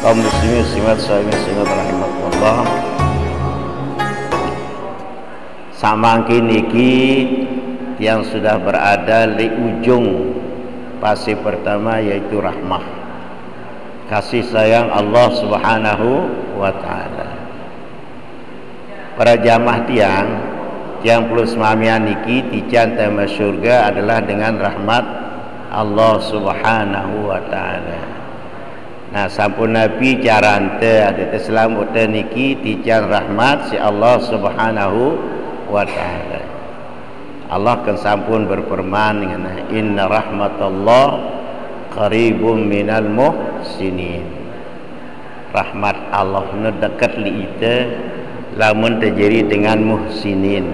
kaum muslimin muslimat sahabat rahimakumullah. Samangkin niki yang sudah berada di ujung fase pertama, yaitu rahmah, kasih sayang Allah Subhanahu wa taala. Para jamaah tiang plus mamian niki tican tema surga adalah dengan rahmat Allah Subhanahu wa taala. Nah, sampun Nabi carante ada terselamat niki tican rahmat si Allah Subhanahu wa taala. Allah kan sampun berfirman dengan inna rahmatallah qaribum minal muhsinin. Rahmat Allah nu dekat li ite lamun terjadi dengan muhsinin,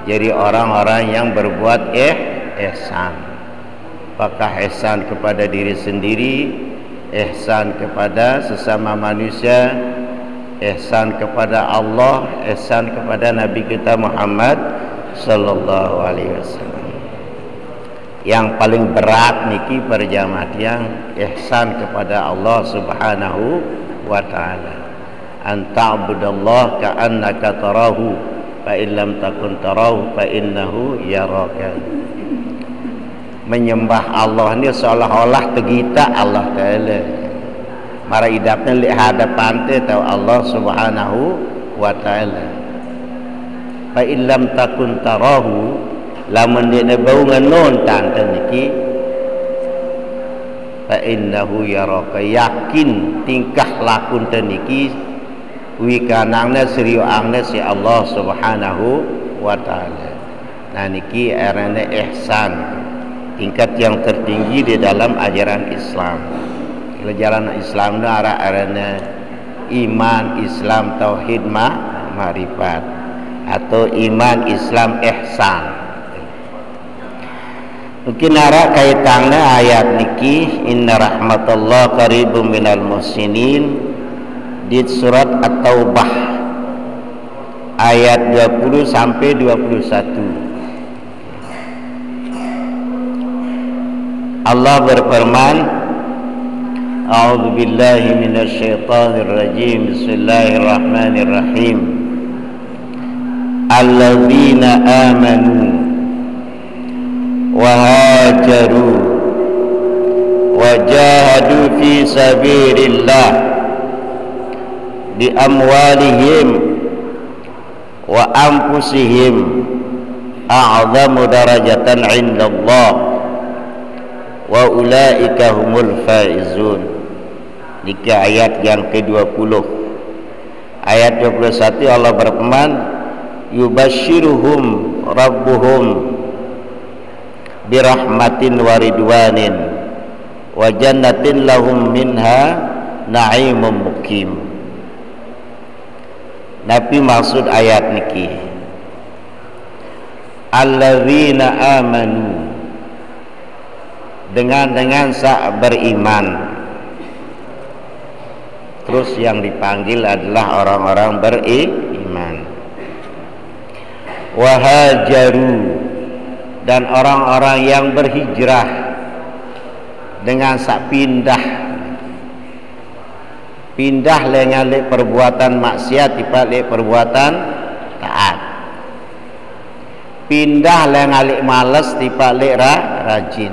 jadi orang-orang yang berbuat ihsan. Apakah ihsan kepada diri sendiri, ihsan kepada sesama manusia, ihsan kepada Allah, ihsan kepada Nabi kita Muhammad sallallahu alaihi wasallam. Yang paling berat niki berjamaah yang ihsan kepada Allah Subhanahu wa taala. Anta'budallah ka'annaka tarahu fa in lam takun tarahu fa innahu yaraka. Menyembah Allah ni seolah-olah tegita Allah taala. Mara idapnya li hadapan te tahu Allah Subhanahu wa taala. Fa in lam takun tarahu, lamun dia bau ngenon tante niki, fa innahu yaraka, yakin tingkah lakun teniki wikanangna seriuangna si Allah Subhanahu wa taala. Nah niki arane ihsan, tingkat yang tertinggi di dalam ajaran Islam. Ajaran Islam itu arane iman, Islam, tauhid, ma'rifat, atau iman, Islam, ihsan. Mungkin arah kaitannya ayat niki inna rahmatullah qaribum minal muhsinin di surat At-Taubah ayat 20 sampai 21. Allah berfirman, a'udzu billahi minasy syaithanir rajim, bismillahirrahmanirrahim. Alladzina amanu wa hajaru wa jahadu fi sabilillah bi amwalihim wa anfusihim a'zamu darajatan 'indallah wa ulaika humul faizun. Niki ayat yang ke-20. Ayat 21 Allah berfirman, yubasyiruhum rabbuhum birahmatin wa ridwanin wa jannatin lahum minha na'imun mukim. Nabi maksud ayat niki alladzina amanu, dengan sa beriman. Terus yang dipanggil adalah orang-orang beriman. Wahajaru, dan orang-orang yang berhijrah dengan sa pindah lengan perbuatan maksiat dibalik perbuatan taat, pindah lengan males dibalik rajin,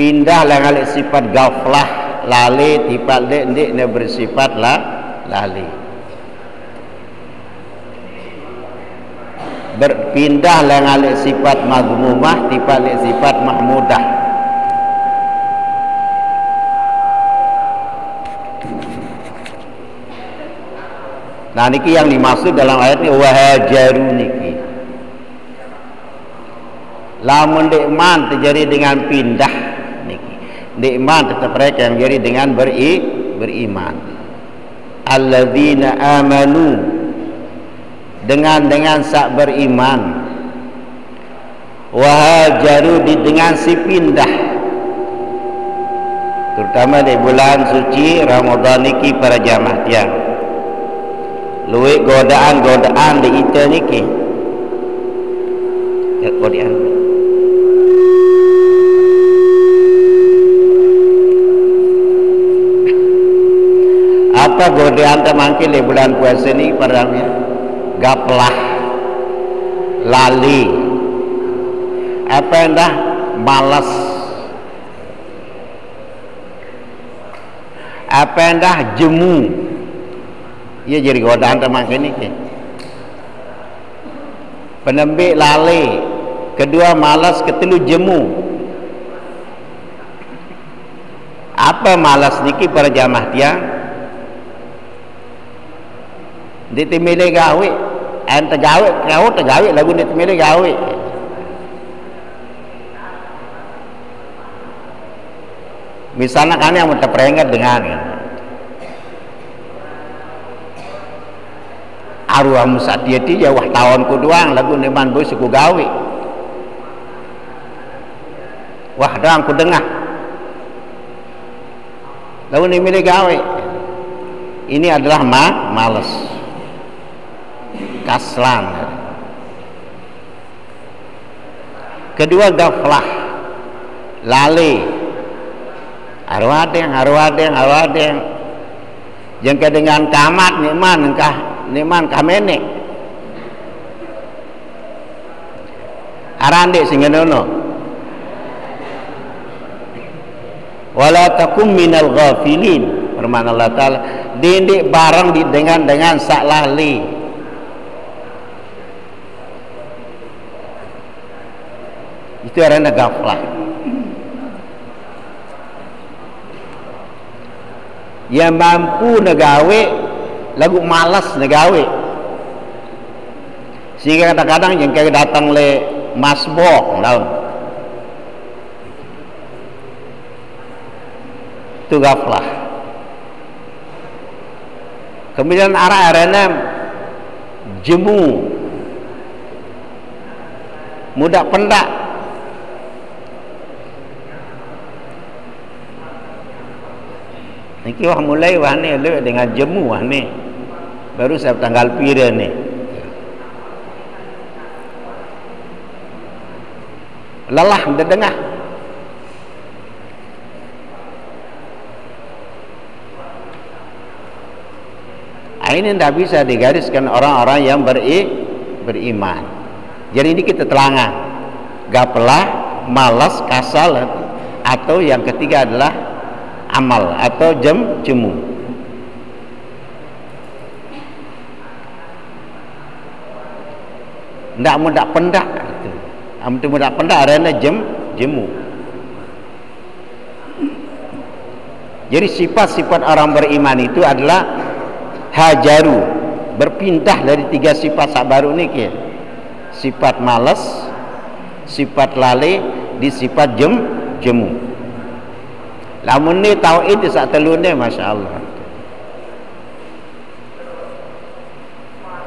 pindah lengan sifat gaflah lali dibalik ndik bersifat lali, berpindah lengan sifat mazmumah dibalik sifat mahmudah. Nah niki yang dimaksud dalam ayat ini wahajaru niki. Lamun iman terjadi dengan pindah niki. Iman tetap mereka yang jadi dengan beriman. Alladzina amanu, dengan sak beriman. Wahajaru dengan si pindah. Terutama di bulan suci Ramadan niki para jamaah tiang. Luwih godaan di ite niki. Ya godaan. apa godaan termangkil di bulan puasa ni padamnya? Gaplah, lali, apa yang dah malas, apa yang dah jemu. Ia jadi godaan termangkil ni ke? Penembik lali, kedua malas, ketelu jemu. Apa malas niki para jamaah tiang? Di temile gawe, ente gawe, kau tergawe lagu di temile gawe. Misalnya kan yang terperingat dengan arwah musatiati ya wah tahun ku doang lagu neman boy suku gawe. Wah doang ku dengar. Lalu ini milik gawe. Ini adalah malas, kaslan. Kedua gaflah, lali, arwadeng. Jengke dengan kamat nikman kamene. Arande singenono. Wala takum minal ghafilin, firman Allah Ta'ala, dindik barang dengan sak lali. Itu arana gaflah. Yang mampu negawe lagu malas negawe, sehingga kadang-kadang yang kayak datang le masbok laun itu gaflah. Kemudian arah-arahnya jemu, mudah pendak. Niki wah mulai wah ni le dengan jemu wah ni. Baru saya tanggal pira ni. Lelah dengar. Ini tidak bisa digariskan orang-orang yang beriman. Jadi ini kita telangan, gaplah, malas, kasal, atau yang ketiga adalah amal atau jemu. Tidak mudah pendak, mudah pendak karena jemu. Jadi sifat-sifat orang beriman itu adalah hajaru, berpindah dari tiga sifat sak baru ni ke. Sifat malas, sifat lali, di sifat jemu. Lamun ni tauhid sak telu ni masya-Allah.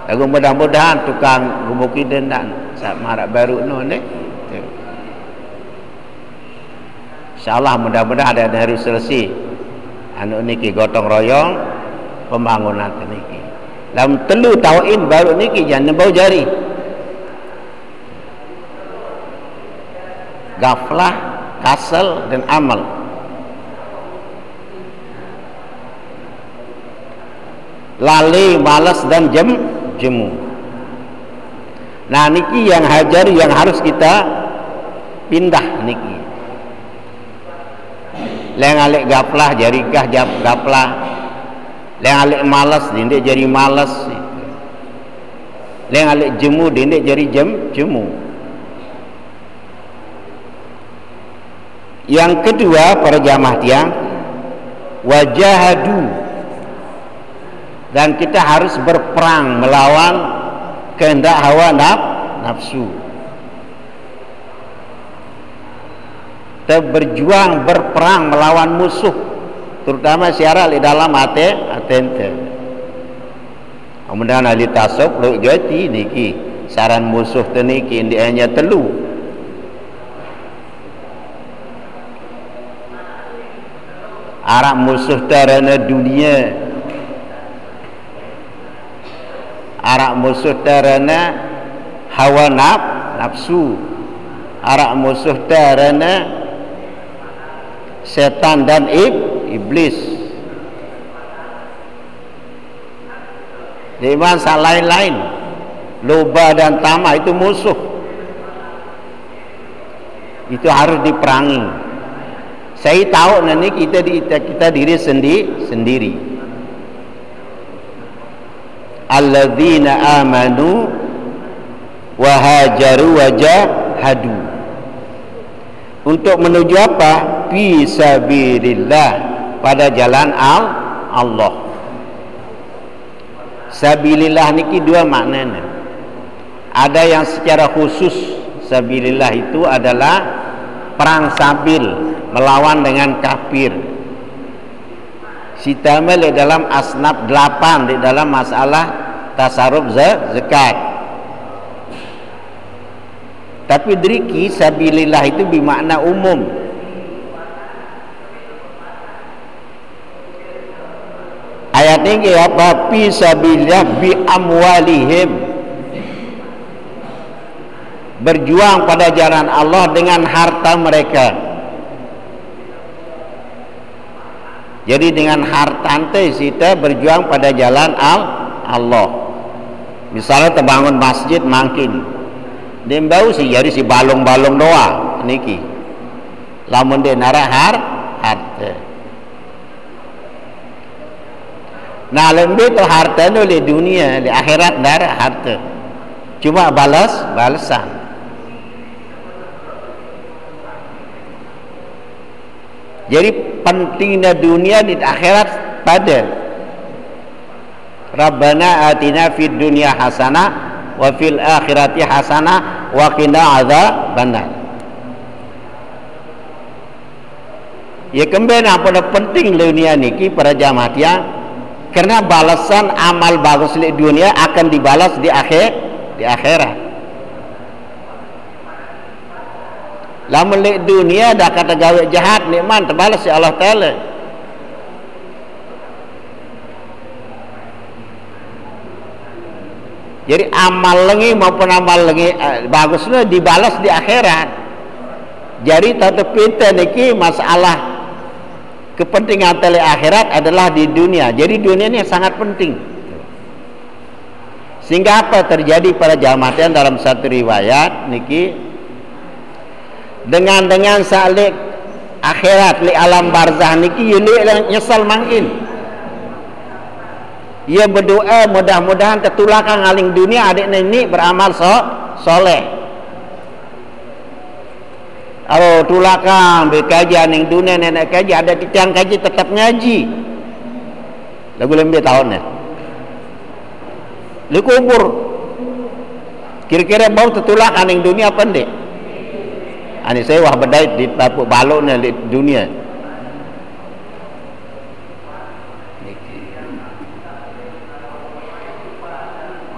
Lagu mudah-mudahan tukang gumuki dendan sak marak baru no ni. Insyaallah mudah-mudahan ada hari selesai. Anu niki gotong royong pembangunan niki. Dalam telu tauhid baru niki jangan bau jari. Gaflah, kasal dan amal. Lali, malas dan jemu. Nah niki yang hajar yang harus kita pindah niki. Leng alik gaflah jari gaflah. Leng alik malas dindik jadi malas. Leng alik jemu dindik jadi jemu. Yang kedua para jamaah tiang wajahadu, dan kita harus berperang melawan kehendak hawa nafsu. Kita berjuang berperang melawan musuh, terutama siara di dalam atente. Kemudian ahli tasawuf lu gati niki saran musuh teniki indianya telu. Arab musuh terana dunia, Arab musuh terana hawa nafsu, Arab musuh terana setan dan iblis. Iman lain-lain, loba dan tamak itu musuh. Itu harus diperangi. Saya tahu nanti kita diri sendiri. Alladzina amanu wa hajaru wa jahadu. Untuk menuju apa? Fi sabilillah, pada jalan Allah. Sabilillah niki dua maknanya. Ada yang secara khusus sabilillah itu adalah perang sabil, melawan dengan kafir. Sitamel di dalam asnaf 8 di dalam masalah tasarruf zakat. Tapi driki sabilillah itu bermakna umum. Ayat ini apa? Fi sabilillah bi amwalihim, berjuang pada jalan Allah dengan harta mereka. Jadi dengan harta kita berjuang pada jalan Allah. Misalnya terbangun masjid mungkin dia bau sih jadi si balong-balong doa niki. Lamun dia nara harta. Nah lebih tu harta tu di dunia, di akhirat darah harta. Cuma balasan. Jadi pentingnya dunia di akhirat pada Rabbana atina fid dunya hasanah wa fil akhirati hasanah wa qina adzabannar. Ya kembali apa penting dunia niki para jamaah tiang. Karena balasan amal bagus di dunia akan dibalas di akhirat. Lamun di dunia dah kata gawe jahat nikmat terbalas si Allah Taala. Jadi amal lengi maupun amal lengi bagusnya dibalas di akhirat. Jadi tetap kita niki masalah kepentingan tele akhirat adalah di dunia. Jadi dunia ini sangat penting. Sehingga apa terjadi pada jamaah dalam satu riwayat niki dengan salik akhirat li alam barzah niki yuli nyesal mangkin. Ia berdoa mudah-mudahan tertulakan ngaling dunia adik ini beramal soleh. Oh tulakan berkajian yang dunia nenek kaji ada tiang kaji tetap ngaji. Lagu lebih tahunnya. Lu kubur. Kira-kira bau tertulakan yang dunia apa ndek? Ani saya wah bedait di tapuk baloknya di dunia.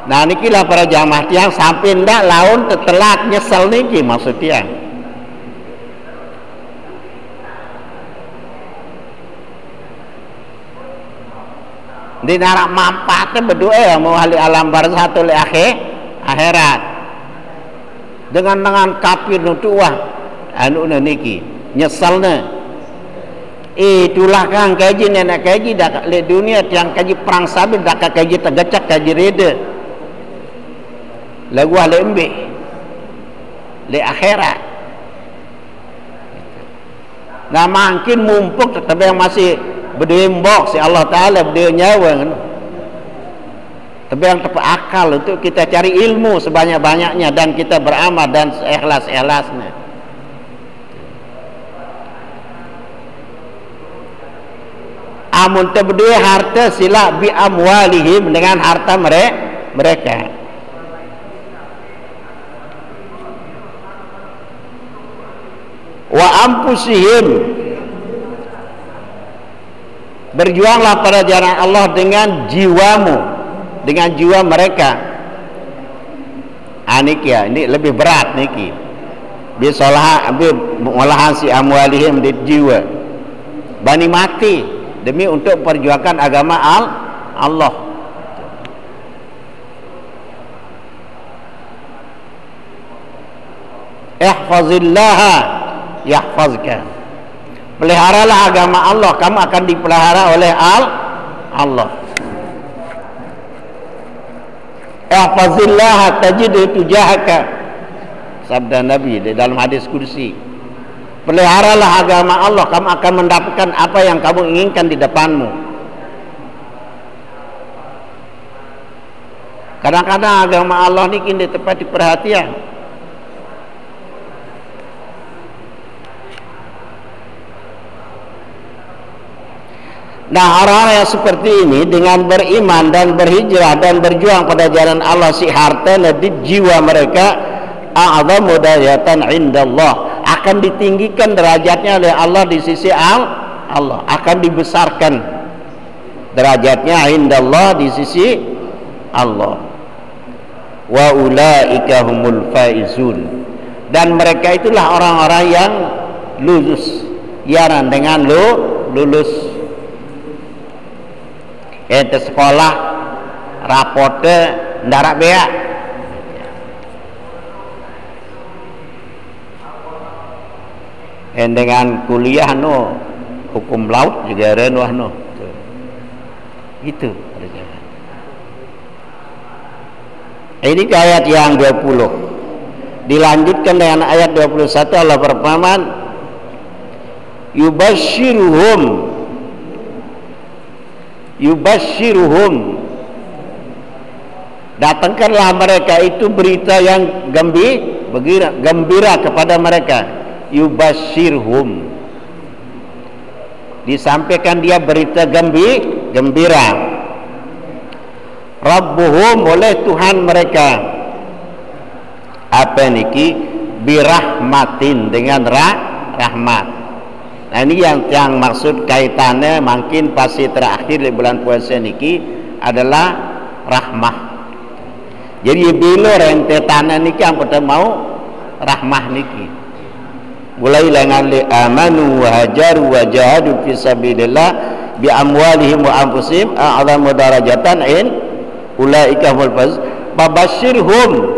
Nah nikilah para jamaah tiang sampai ndak laun tetelat nyesel niki maksud tiang. Di narak manfaatnya berdoa mau hali alam barzah atau li akhirat dengan kafir nutuah anu niki nyesalnya itulah kang kaji nenek kaji dak li dunia tiang kaji perang sabil dak kaji tegacak kaji reda lagu hali embe li akhirat. Nah makin mumpuk tetapi yang masih berdembok si Allah Ta'ala berdua nyawa kan? Tapi yang tepat akal untuk kita cari ilmu sebanyak-banyaknya dan kita beramal dan seikhlas-ikhlasnya. Amun berdua harta sila bi amwalihim dengan harta mereka. Wa ampusihim, berjuanglah pada jalan Allah dengan jiwamu, dengan jiwa mereka. Niki ya, ini lebih berat niki. Bisalah ambil mengolahan si amwalihim di jiwa. Bani mati demi untuk perjuangkan agama Allah. Ihfazillaha yahfazka. Peliharalah agama Allah, kamu akan dipelihara oleh Allah. ihfazillah tajidhu tujahaka, sabda Nabi di dalam hadis kursi. Peliharalah agama Allah, kamu akan mendapatkan apa yang kamu inginkan di depanmu. Kadang-kadang agama Allah ni kini tepat diperhatian. Nah, orang yang seperti ini dengan beriman dan berhijrah dan berjuang pada jalan Allah, si harta di jiwa mereka a'zamu darajatan indallah, akan ditinggikan derajatnya oleh Allah di sisi Allah, akan dibesarkan derajatnya indallah di sisi Allah. Wa ulaika humul faizun, dan mereka itulah orang-orang yang lulus, yaran dengan lulus. Ente sekolah rapote ndarak bea, dengan kuliah no hukum laut juga renuah no gitu. Ini ke ayat yang 20, dilanjutkan dengan ayat 21. Allah berfirman, yubashiruhum, datangkanlah mereka itu berita yang gembira kepada mereka. Yubashirhum, disampaikan dia berita gembira. Rabbuhum, oleh Tuhan mereka, apa niki, birahmatin, dengan rahmat. Nah, ini yang maksud kaitannya makin pasti terakhir di bulan puasa niki adalah rahmah. Jadi bila rentetan niki yang pada mau rahmah niki, mulai dengan li amanu wa hajaru wa jahadu fi sabilillah bi amwalihim wa anfusihim a'zamu darajatan in ulaika hul faz babashirhum,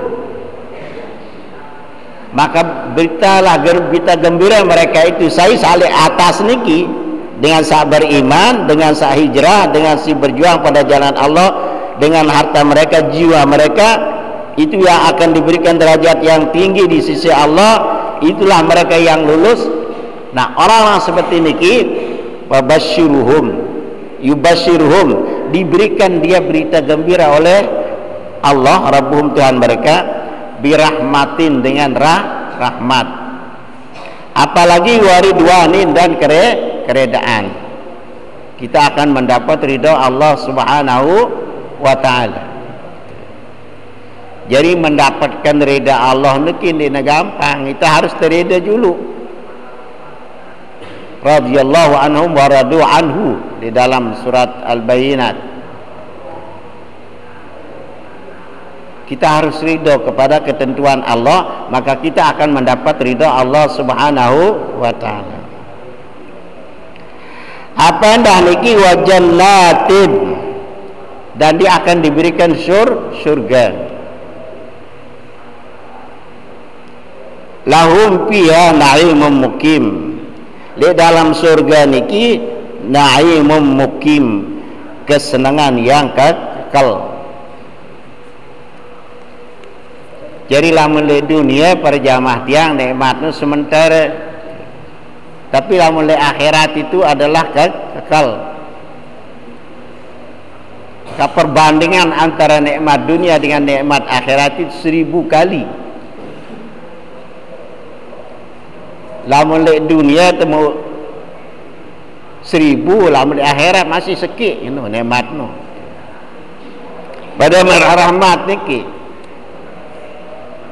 maka beritalah berita gembira mereka itu. Saya salih atas niki dengan sa beriman, dengan sa hijrah, dengan si berjuang pada jalan Allah, dengan harta mereka, jiwa mereka, itu yang akan diberikan derajat yang tinggi di sisi Allah. Itulah mereka yang lulus. Nah, orang-orang seperti niki wabashiruhum, yubashiruhum, diberikan dia berita gembira oleh Allah Rabbuhum, Tuhan mereka, birahmatin, dengan rahmat, apalagi waridwanin, dan keredaan. Kita akan mendapat ridha Allah Subhanahu wa ta'ala. Jadi mendapatkan ridha Allah mungkin tidak gampang, kita harus terida dulu. Radhiyallahu anhum wa radu anhu di dalam surat Al-Bayyinat. Kita harus ridho kepada ketentuan Allah, maka kita akan mendapat ridho Allah Subhanahu wa ta'ala. Apa anda niki wa jannatin, dan dia akan diberikan surga. Lahum fiha na'imun mukim, di dalam surga niki na'imun mukim, kesenangan yang kekal. Jadi lamun le dunia para jamaah tiang nikmatnya sementara, tapi lamun le akhirat itu adalah kekal. Perbandingan antara nikmat dunia dengan nikmat akhirat itu 1000 kali. Lamun le dunia temu 1000, lamun le akhirat masih sikit nikmat no. Pada rahmat niki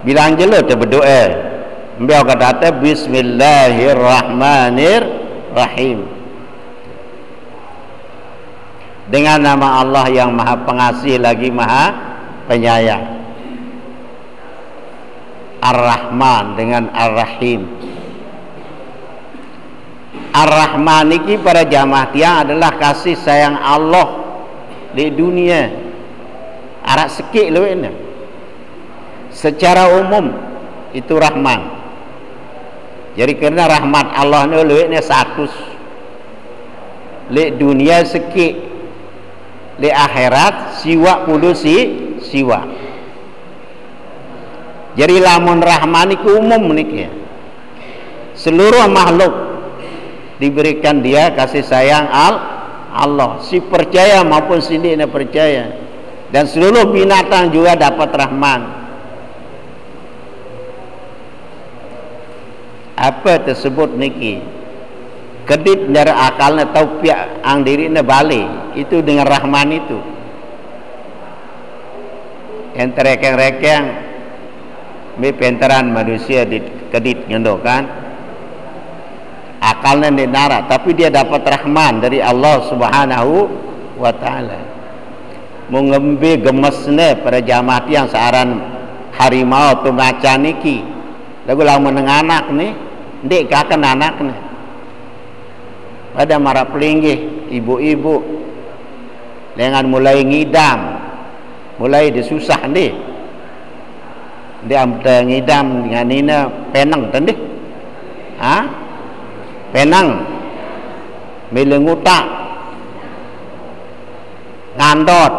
bilang jelo tu berdoa, beliau kata Bismillahirrahmanirrahim, dengan nama Allah yang maha pengasih lagi maha penyayang. Ar-Rahman dengan Ar-Rahim. Ar-Rahman ini para jamaah tiang adalah kasih sayang Allah di dunia. Arak sikit lu ini. Secara umum itu Rahman. Jadi kerana rahmat Allah ni luitnya 100. Li dunia sikit, li akhirat siwa puluh siwa. Jadi lamun rahman iku umum niki. Seluruh makhluk diberikan dia kasih sayang Allah, si percaya maupun si tidak percaya, dan seluruh binatang juga dapat rahman. Apa tersebut niki? Kedip dari akalnya tahu pihak ang dirinya balik itu dengan rahman itu. Yang terekeng-rekeng penteran manusia di kedit ngendokan akalnya di nara, tapi dia dapat rahman dari Allah Subhanahu wa taala. Mengembe gemesne pada jamaah yang searan harimau tu macan niki. Lagu lamun anak ni, ndek kaken anak ni. Pada marah pelinggih ibu-ibu dengan mulai ngidam, mulai disusah ni. Dia amda ngidam dengan ina penang tadi, penang, melengutak, ngandot,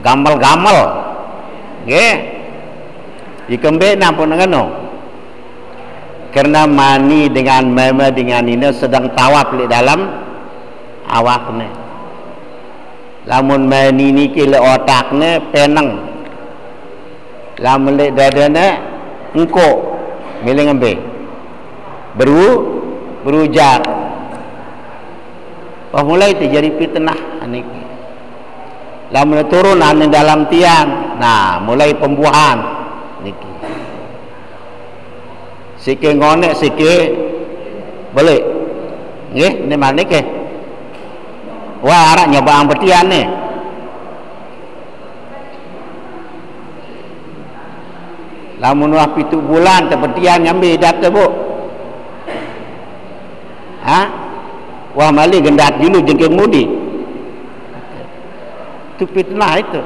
gamal-gamal, ge, ikembe nampun ngano, karena mani dengan meme dengan ina sedang tawaf di dalam awaknya, lamun mani ni kile otaknya penang. Lamun lek dadana engko milih ngembe berujak mulai terjadi fitnah niki. Lamun turun ane dalam tiang, nah mulai pembuahan niki. Sike ngonek sike balik nggih ne manike wah arak nyoba ang betian ni. Lamun wah 7 bulan tepetian ngambil data bu, wah mali gendat dulu jengking mudi, itu fitnah itu.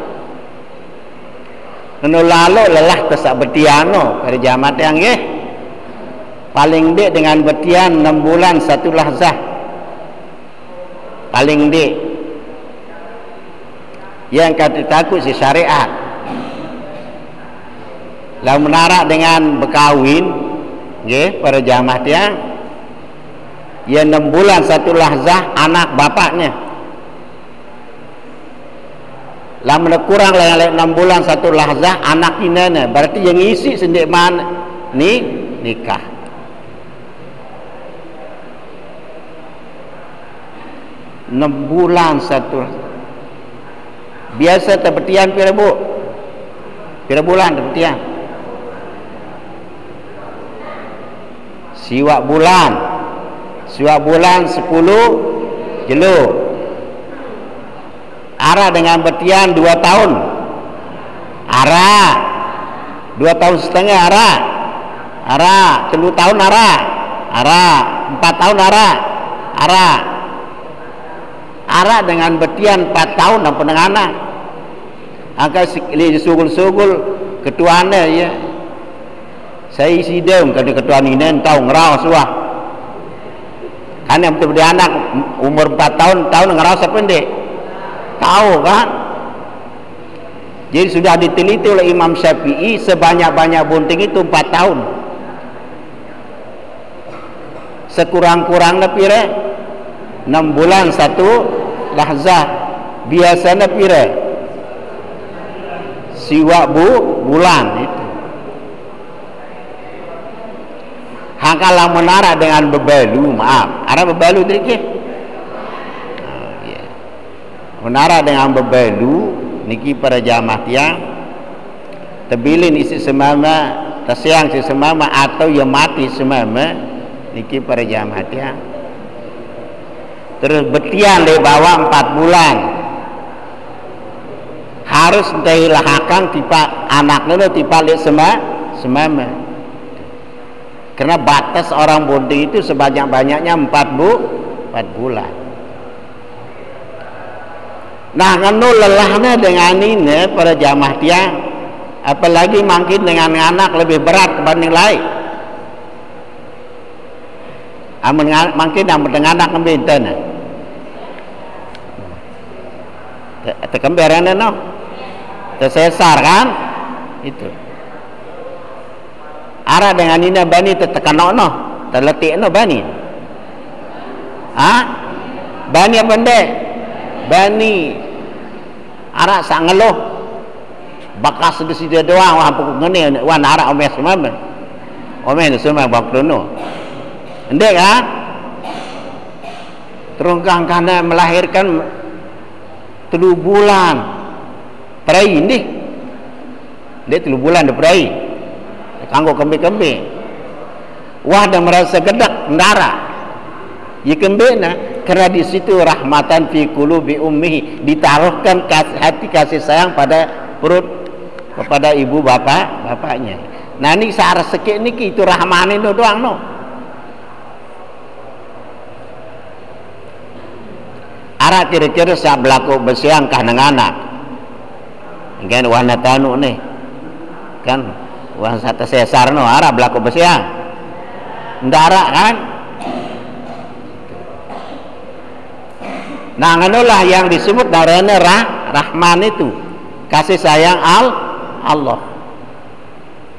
Neno lalu lelah tesak betiano pada jamat yang paling dek dengan betian 6 bulan 1 lahzah, paling dek yang kata takut si syariat. Lalu menarak dengan berkawin para jamaah tiang ya 6 bulan 1 lahzah anak bapaknya. Lalu kurang lagi 6 bulan 1 lahzah anak inanya, berarti yang isi sendiri mana ni nikah. Enam bulan 1 biasa tepetian pira bu, pira bulan tepetian. Siwak bulan 10 jelo. Ara dengan betian 2 tahun. Ara 2 tahun setengah ara. Ara 3 tahun ara. Ara 4 tahun ara. Ara dengan betian 4 tahun dan penengana. Angka sugul-sugul ketuanya ya. Saya isi dem kada ketua ninen tahu ngerawas wah. Kan yang betul anak umur 4 tahun ngerawas apa ndek? Tahu kan? Jadi sudah diteliti oleh Imam Syafi'i sebanyak-banyak bunting itu 4 tahun. Sekurang-kurangnya pire 6 bulan 1 lahzah. Biasanya pire siwak bulan itu. Hangkalah menara dengan bebalu, maaf, ada bebalu tadi menara dengan bebalu niki para jamaah tiang tebilin isi semama tersiang si semama atau yang mati semama niki para jamaah tiang terus betian di bawah 4 bulan harus dihilahkan tipa anaknya tipa lihat semama. Karena batas orang bonding itu sebanyak-banyaknya 4 bulan. Nah, kan lelahnya dengan ini para jamaah tiang, apalagi makin dengan anak lebih berat dibanding lain. Makin dengan anak kembenten. Tekemberan no, tersesar kan? Itu. Ara dengan ina bani tertekan no terletik no bani. Bani apa ndek? Bani. Ara sak ngeluh. Bakas sida doang wah pokok ngene wan ara omeh semua. Omeh semua bakrono. Ndek terungkang karena melahirkan 3 bulan. Perai ndek. Dia 3 bulan dah perai. Kanggo kembe-kembe. Wah dah merasa gedak ndara. Ya kembena karena di situ rahmatan fi qulubi ummihi, ditaruhkan hati kasih sayang pada perut kepada ibu bapaknya. Nah ini saat rezeki niki itu rahmane no doang no. Ara kira-kira sak berlaku bersiang kah nang anak. Kan warna tanu nih. Kan wah satu sesar no ara berlaku bersiang. Ndara kan. Nah itulah yang disebut darahnya rahman itu, kasih sayang Allah.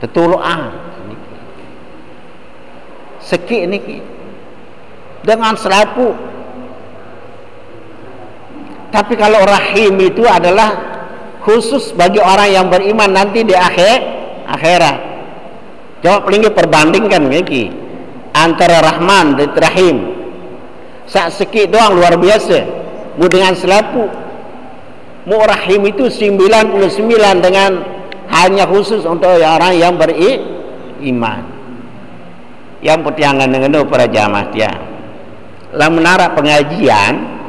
Tetuluan seki niki dengan selapu. Tapi kalau rahim itu adalah khusus bagi orang yang beriman nanti di akhirat. Coba paling perbandingkan niki antara rahman dan rahim. Sak seki doang luar biasa. Mu dengan selapu. Mu rahim itu 99 dengan hanya khusus untuk orang yang beriman. Yang pertiangan dengan para jamaah dia. Lah menara pengajian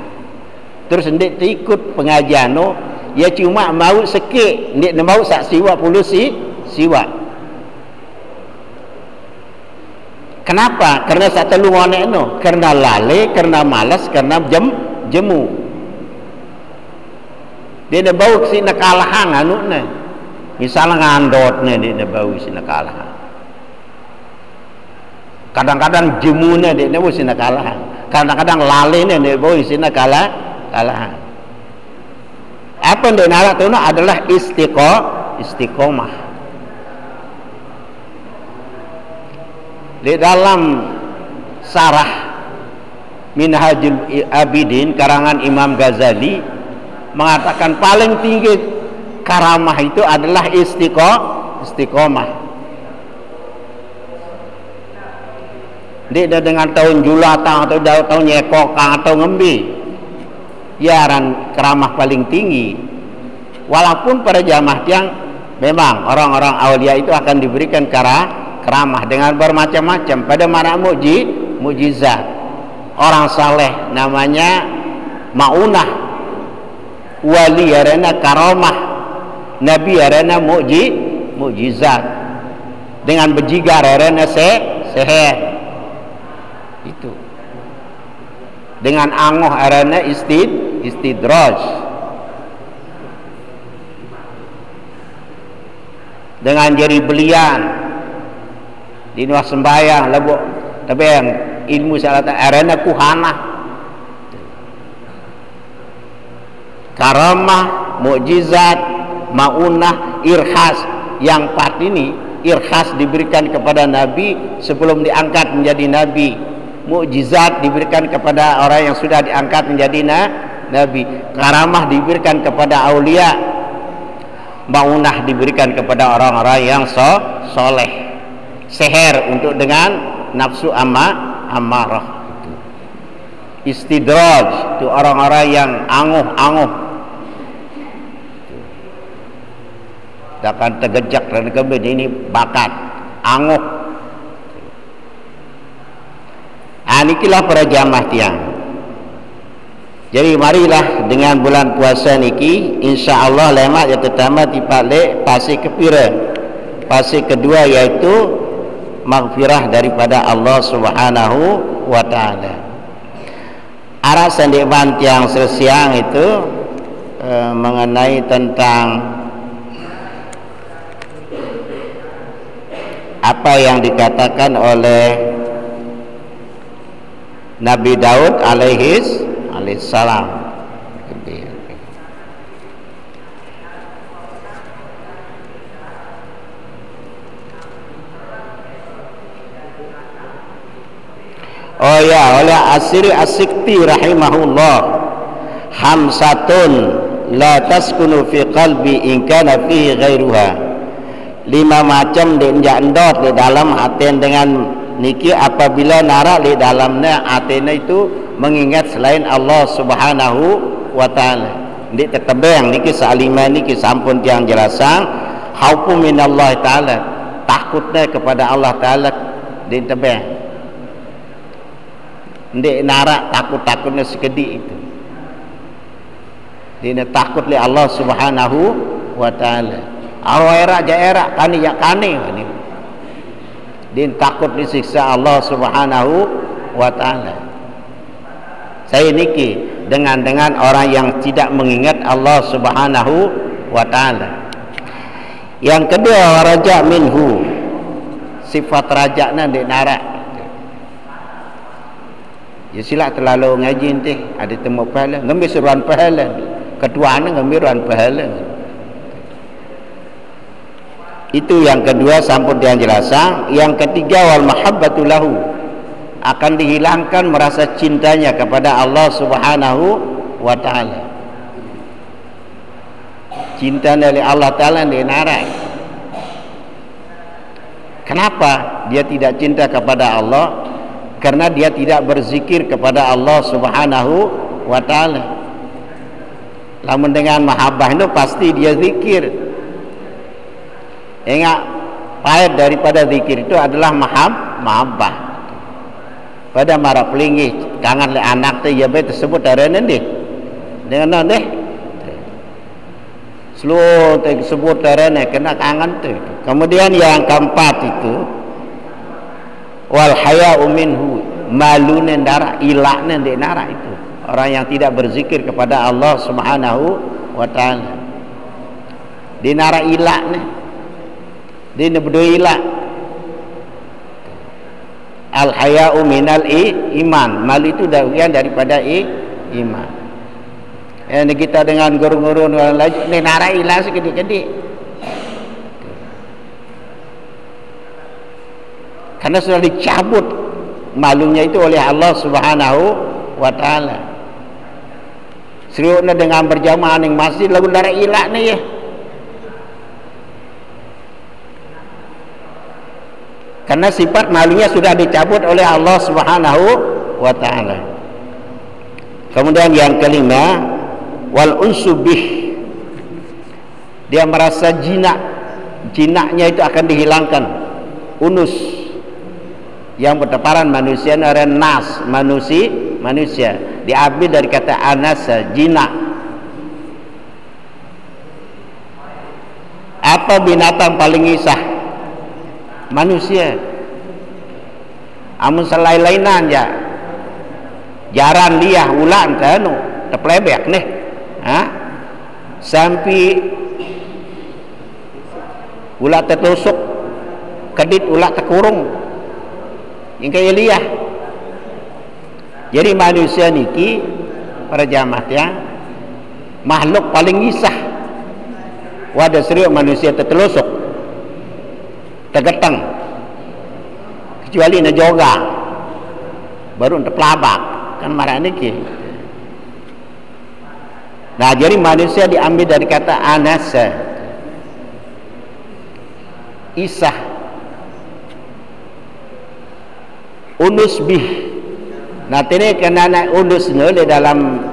terus ndik ikut pengajian no, ya cuma mau sikit, ndik mau sak siwa puluh siwa. Kenapa? Karena sak telu ngonek no, karena lale, karena malas, karena jemu. Dia dah bau si nakalahan anu ne. Misalnya ngandot ne dia dah bau si nakalahan. Kadang-kadang jemu ne dia bau si nakalahan. Kadang-kadang lale ne dia bau si nakalahan. Apa yang dia narak tu adalah istiqomah. Di dalam Sarah Minhajul Abidin karangan Imam Ghazali mengatakan paling tinggi karamah itu adalah istiqomah. Dia dengan tahun julatan atau tahun nyekokang atau ngembi, yaran karamah paling tinggi. Walaupun para jamaah yang memang orang-orang aulia itu akan diberikan karamah dengan bermacam-macam pada mana mukjizat. Orang saleh namanya maunah, wali arena karamah, nabi arena mukjizat, dengan bejigar arena seher itu, dengan angoh arena istidraj, dengan jari belian di nuah sembayang lebok tapi yang ilmu salat arena kuhana, karamah, mukjizat, maunah, irhas. Yang 4 ini irhas diberikan kepada nabi sebelum diangkat menjadi nabi, mukjizat diberikan kepada orang yang sudah diangkat menjadi nabi, karamah diberikan kepada aulia, maunah diberikan kepada orang-orang yang soleh, seher untuk dengan nafsu amarah, istidraj itu orang-orang yang anguh akan tergejak dan kemudian ini bakat anguh. Inilah para jamaah tiang. Jadi marilah dengan bulan puasa niki insyaallah lemak yang pertama dipalek pasi kepira, pasi kedua yaitu maghfirah daripada Allah Subhanahu wa taala. Arah sandiban tiang sesiang itu mengenai tentang apa yang dikatakan oleh Nabi Daud alaihissalam. Oh ya, oleh Asiri As-Sikti rahimahullah, hamsatun la taskunu fi qalbi in kana fihi ghairuha. 5 macam dia endot di dalam hati dengan niki apabila narak di dalamnya hatinya itu mengingat selain Allah Subhanahu wa taala. Ndik tetebeng niki salima niki sampun tiang jelasan khaufu minallah taala, takutnya kepada Allah taala di tebeng. Ndik narak takut-takutnya sekedik itu. Dia takut li Allah Subhanahu wa taala. Awaira jaira kani ya kani ni. Dia takut disiksa Allah Subhanahu wa taala. Saya niki dengan orang yang tidak mengingat Allah Subhanahu wa taala. Yang kedua, raja minhu, sifat rajakna di narak. Ya sila terlalu ngaji teh ada temu pahala, ngambil suruhan pahala. Keduanya ngambil suruhan pahala. Itu yang kedua sampun dia jelasan. Yang ketiga, wal mahabbatu lahu, akan dihilangkan merasa cintanya kepada Allah Subhanahu wa taala. Cinta dari Allah taala dinarai. Kenapa dia tidak cinta kepada Allah? Karena dia tidak berzikir kepada Allah Subhanahu wa taala. Lamun dengan mahabbah itu pasti dia zikir. Ingat, pahit daripada zikir itu adalah mahabbah. Pada marah pelinggi kangen le anak tu ya baik tersebut dari nanti dengan nanti seluruh tersebut dari nanti kena kangen tu. Kemudian yang keempat itu wal haya'u minhu, malu nendara ilak nendara itu orang yang tidak berzikir kepada Allah Subhanahu wa taala. Dinara ilak ni dia berdua ilak. Al-haya'u minal iman, malu itu bagian daripada iman. Yang kita dengan guru-guru lagi ni narai lah sekedik-kedik. Karena sudah dicabut malunya itu oleh Allah Subhanahu wa taala. Seriusnya dengan berjamaah ning masjid lagu narai ilah ni ya. Karena sifat malunya sudah dicabut oleh Allah Subhanahu wa taala. Kemudian yang kelima, wal unsubih, dia merasa jinak, jinaknya itu akan dihilangkan. Unus yang berteparan manusia adalah nas, manusia diambil dari kata anasa, jinak. Apa binatang paling isah? Manusia. Amun selain-lainan ya jaran liah ulan tanu teplebek nih, sampai ulat tertusuk kedit ulat terkurung yang kayak liah. Jadi manusia niki para jamaah ya makhluk paling isah. Wadah serius manusia tertelusuk tergeteng kecuali na joga baru untuk pelabak kan marah niki. Nah jadi manusia diambil dari kata anasa, isah, unus bih. Nah ini kena unus di dalam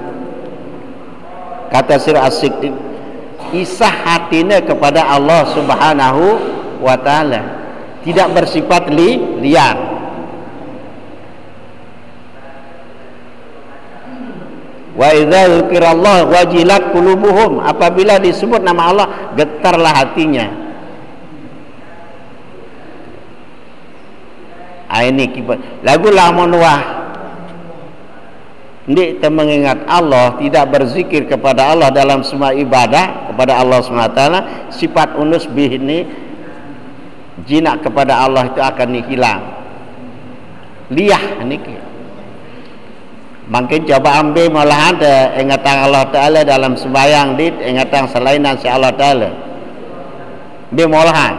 kata Sir As-Sikti, isah hatinya kepada Allah Subhanahu wa ta'ala, tidak bersifat liar. Wa idza dzukirallah wajilat qulubuhum, apabila disebut nama Allah getarlah hatinya. Ini lagu lamun wah ndik mengingat Allah, tidak berzikir kepada Allah dalam semua ibadah kepada Allah SWT, sifat unus bih ini jinak kepada Allah itu akan hilang. Liah niki. Mungkin coba ambil malahan ingatan Allah Ta'ala dalam sembahyang dit, ingatan selainan si Allah Ta'ala. Ambil malahan.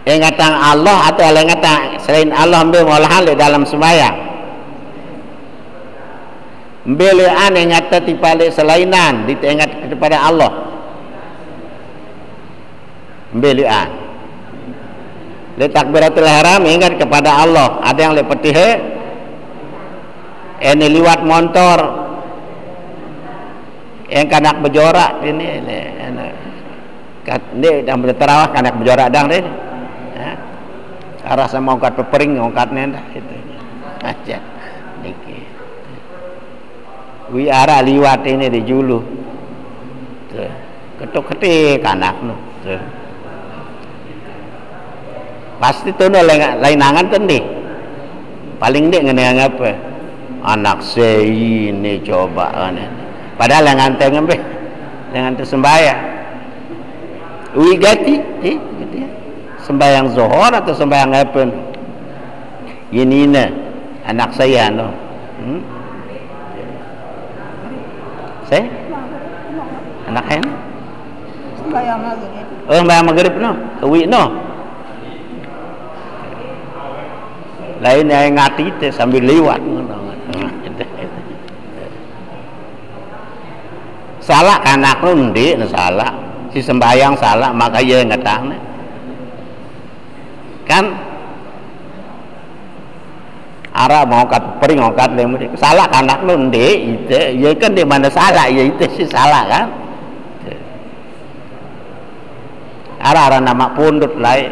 yang kata Allah atau yang kata selain Allah ambil molahan di dalam sembahyang, ambil yang kata tipalik selainan diingat kepada Allah, ambil le takbiratul ihram ingat kepada Allah. Ada yang lepetih ini liwat motor yang kanak berjorak ini dah berterawah kanak berjorak dang deh arah sama ongkat pepering ongkatnya dah itu aja niki wi arah liwat ini di julu ketuk ketik kanak nu pasti tu no lainangan tendi paling dek ngene apa anak saya ini coba kan padahal yang nganteng ngambil dengan tersembahyang wi gati gitu ya sembahyang zuhur atau sembahyang apa ini anak saya no saya anak saya sembahyang maghrib sembahyang maghrib no wi no lain yang ngati itu sambil lewat salah anak lu ndi salah si sembahyang salah maka ia ngetang kan arah mau kat pering ongkat lemuri salah anak lu ndi itu ya kan di mana salah ya itu si salah kan arah nama pundut lain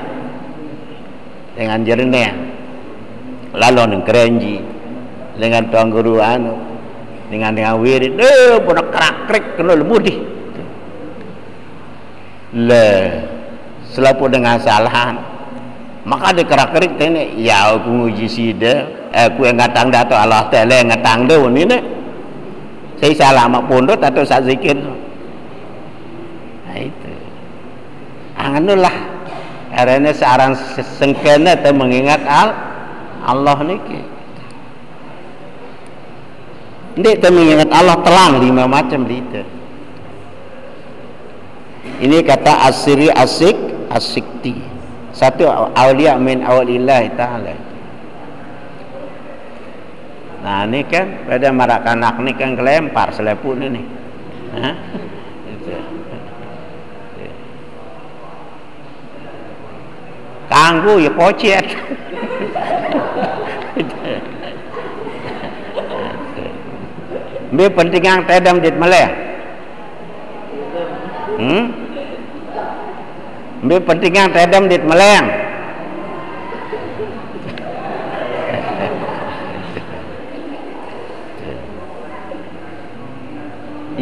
dengan jernih lalu neng kerenji dengan tuang guru anu dengan wirid pun kerak-kerik kena lemudi le selapu dengan salahan maka ada kerak-kerik tene ya aku nguji sida aku yang ngatang dah atau Allah Ta'ala yang ngatang dah ni ne saya salah mak pondok atau saat zikir nah itu anulah karena seorang sengkena atau mengingat Allah niki ndek tu mengingat Allah telang 5 macam itu. Ini kata asiri asik asikti. Satu aulia min aulillah taala. Nah ini kan pada marak anak ni kan kelempar selepuk ni. Hah? Itu. Kanggu ya pocet. Be penting yang tedam dit meleh. Be penting yang tedam dit meleh.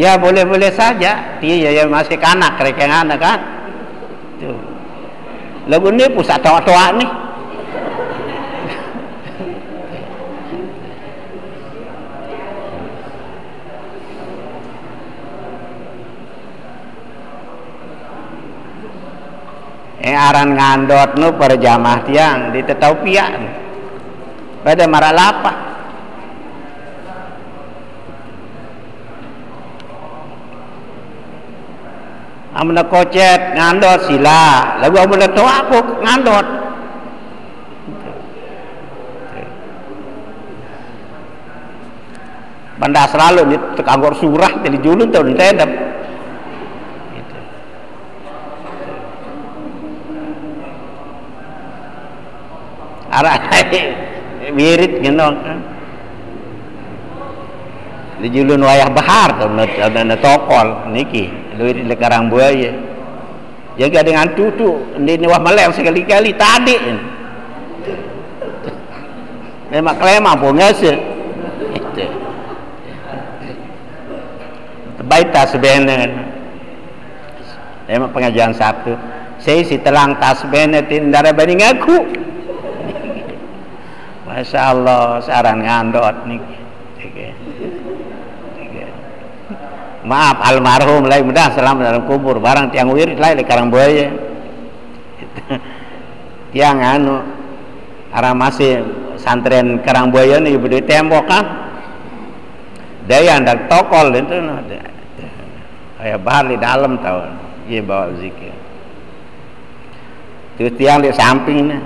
Ya boleh-boleh saja. Dia ya masih kanak rekeng anak kan. Tuh. Lagu ni pusat tua-tua ni. Aran ngandot nu perjamah tiang di tetau piak pada marah lapah amna kocet ngandot sila lagu amna tau aku ngandot benda selalu ni tekanggor surah jadi julun tau ditedap arah wirid ngenong di julun wayah bahar tu na tokol niki wirid le karang buaya jaga dengan tutu di wah melem sekali-kali tadi memang klema pun ngase itu baita sebenarnya memang pengajian Sabtu saya si telang tasbihnya tindara banding aku Masya Allah saran ngandot nih maaf almarhum lain mudah selamat dalam kubur barang tiang wirid lain di karang buaya tiang anu arah masih santren karang buaya nih berdiri tembok kan daya andak tokol itu kayak bahar di dalam tahu dia bawa zikir Tu tiang di samping ni.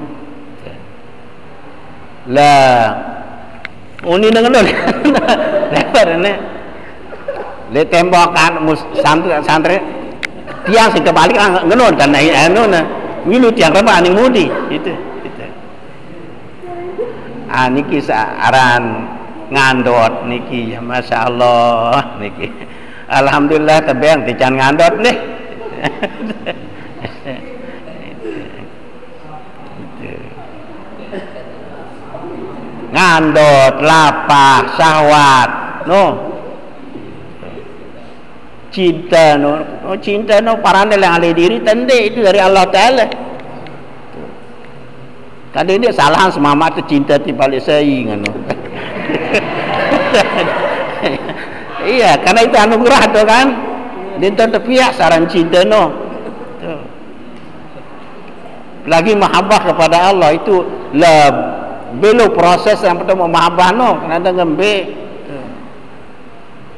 Lah ini dengan lu. Lepas ni. Le tembakan santri tiang sing kebalik ngenon kan anu na. Wilu tiang rebah ning mudi itu. Niki aran ngandot niki ya masyaallah niki. Alhamdulillah tebeng dican ngandot nih. Ngandot lapah syahwat no cinta no parane yang ada diri tende itu dari Allah Ta'ala. Tadi ini salah semama tu cinta ti balik sei ngono. Iya, karena itu anugerah tu kan. Dinta tepiak saran cinta no. Tuh. Lagi mahabbah kepada Allah itu lah belo proses yang pertama mahabbah no, kena ngembe.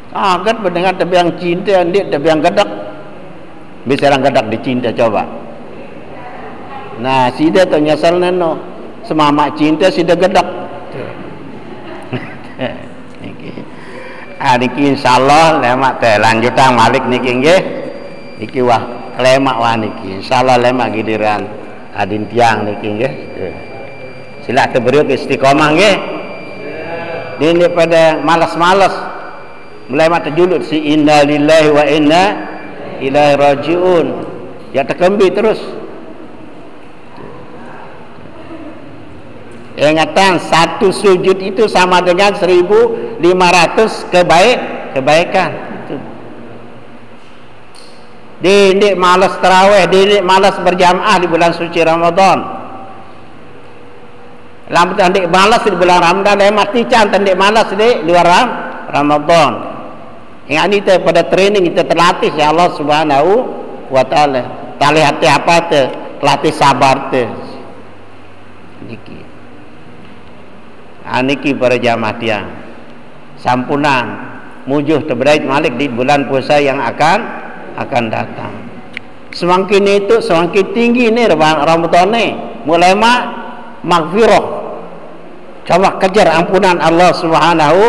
Agak mendengar tebiang cinta ndik tebiang gedak. Bisa orang gedak dicinta coba. Nah, sida tu nyasal neno semama cinta sida gedak. Niki insyaallah lemak teh lanjutan malik niki nggih. Niki wah lemak wah niki. Insyaallah lemak giliran adin tiang niki nggih. Sila teu beriuk istiqomah nggih. Dini pada malas-malas mulai mata julut si inna lillahi wa inna ilaihi rajiun. Ya terkembi terus. Ingatan satu sujud itu sama dengan 1.500 kebaikan. Itu. Dindik malas tarawih, dindik malas berjamaah di bulan suci Ramadan. Lambat dindik malas di bulan Ramadan, mati can dindik malas di luar Ramadan. Yang ini kita pada training kita terlatih ya Allah Subhanahu wa taala. Tali hati apa tu? Latih sabar tu. Niki. Niki para jamaah tiang. Sampunan mujuh terberait malik di bulan puasa yang akan datang. Semakin itu semakin tinggi ni Ramadan ni. Mulai maghfirah. Coba kejar ampunan Allah Subhanahu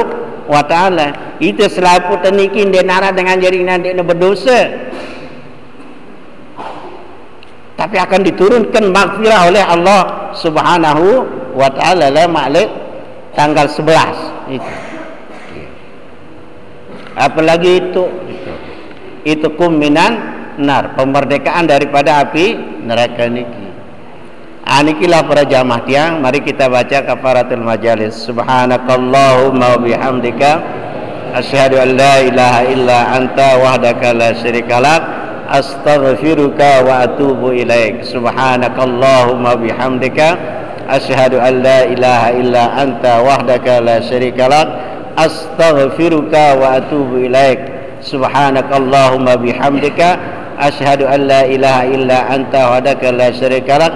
wa ta'ala. Itu selalu tenikin dia nara dengan jaringan dia berdosa, tapi akan diturunkan maghfirah oleh Allah Subhanahu wa ta'ala lah maklum tanggal 11 itu. Apalagi itu minan nar, pemmerdekaan daripada api neraka niki. Anikilah para jamaah tiang, mari kita baca kafaratul majalis. Subhanakallahumma wa bihamdika asyhadu an la ilaha illa anta wahdaka la syarika lak astaghfiruka wa atubu ilaik. Subhanakallahumma bihamdika asyhadu an la ilaha illa anta wahdaka la syarika lak astaghfiruka wa atubu ilaik. Subhanakallahumma bihamdika asyhadu an la ilaha illa anta wahdaka la syarika lak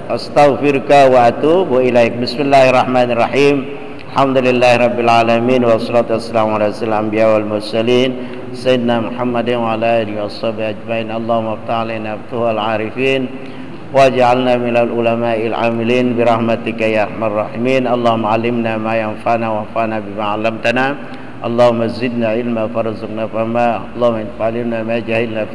astaghfiruka wa atubu ilaik. Bismillahirrahmanirrahim. Alhamdulillahirabbil alamin wassalatu wassalamu ala asyrofil anbiya wal mursalin sayyidina Muhammadin wa ala alihi washabihi ajmain. Allahumma iftah alaina futuhal arifin waj'alna minal ulama'il amilin birahmatika ya arhamar rahimin. Allahumma alimna ma yanfa'una wanfa'na bima 'allamtana. Allahumma zidna ilma warzuqna fahma. Allahumma infa'na ma jahilna